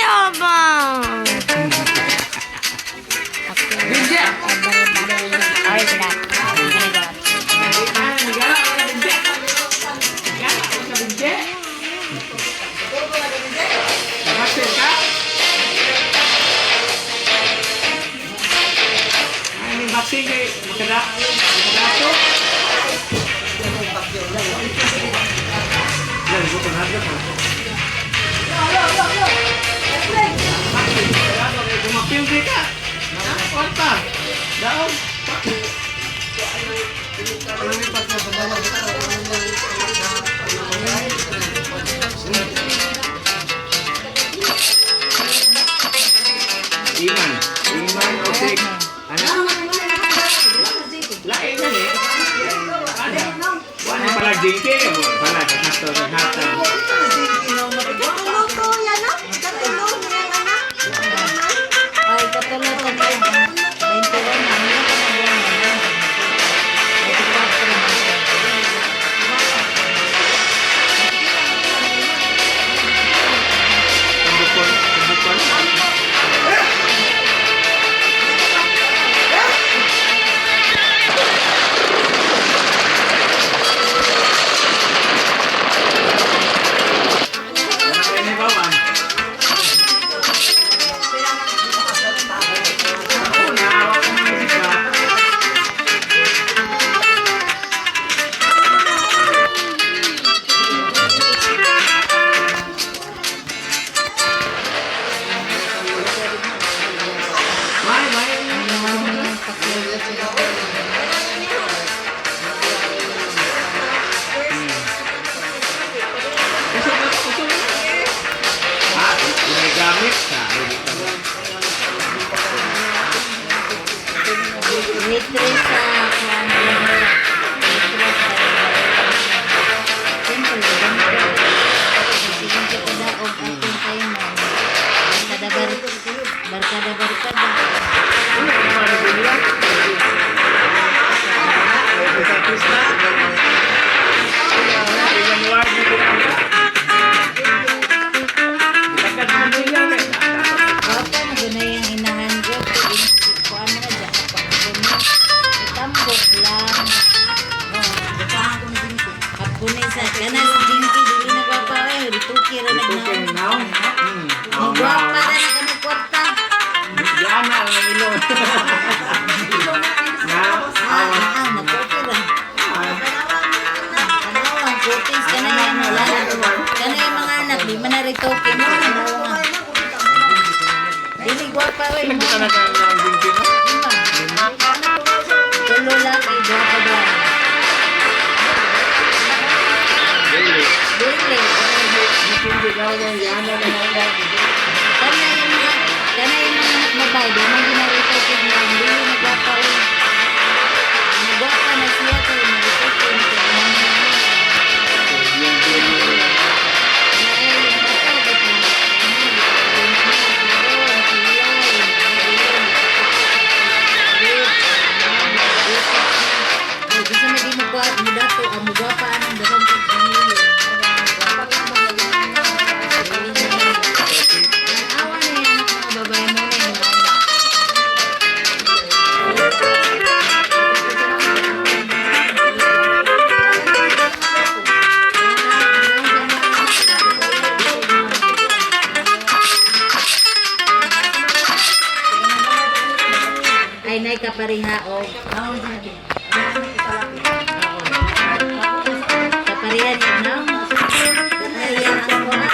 abang. Sige, makadaso. Yan, buto na agad ha. Gumapil ka. Nakakwarta. Daon. Iman, Osik. Ano? Lain yan eh. Wala pala jingke. Pala, naghatang. Ay, katulad na tayo. 21 na. Kaparihaog. Kaparihan yun, no? Kaparihan ako na.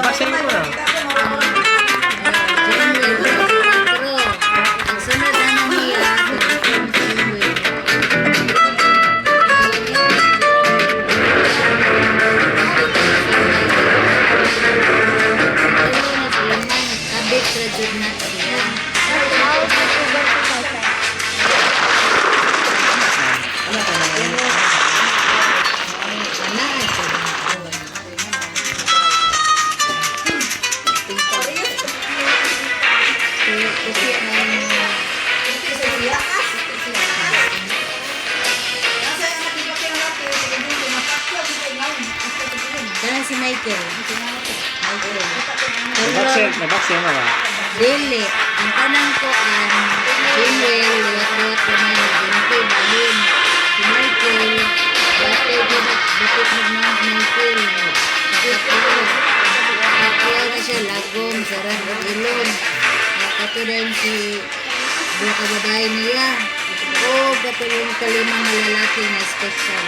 Kasi mo na. Ang sunod na niya. Michael. Nabaksin mo ba? Dili. Ang tanang ko ang Jinwell, liwat-liwat ko na yung binti, balin. Si Michael, dati bakit Michael. Kaya na siya lagom, sarang at ilon. Katulad si dua kababae niya. O katulad kalimang na lalaki na special.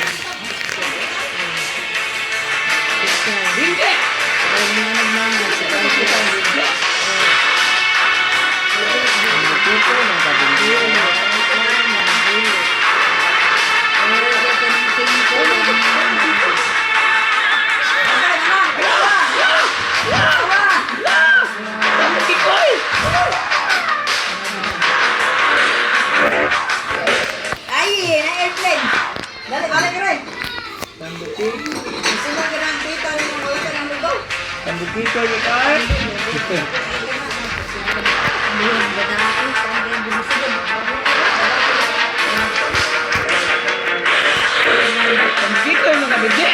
Special. Hindi! Ay, manag-manag sa Michael. Dito na kabindi. Ay, na-airplane. Dali, balik ka rin. Tambuti. Sunod ka ng tita rin ng mga ng lugaw. Tambuti ko yung car. Tambuti ko yung kabindi.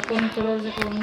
Control sa kung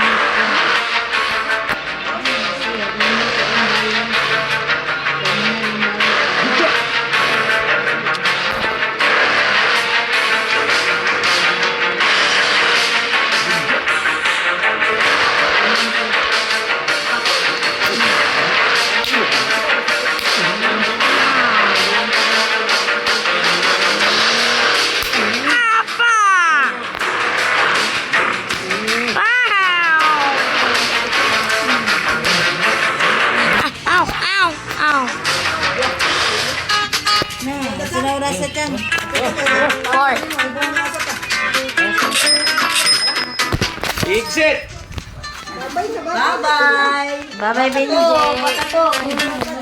Sinawrasa kang. Exit! Bye-bye. Bye-bye, Benji.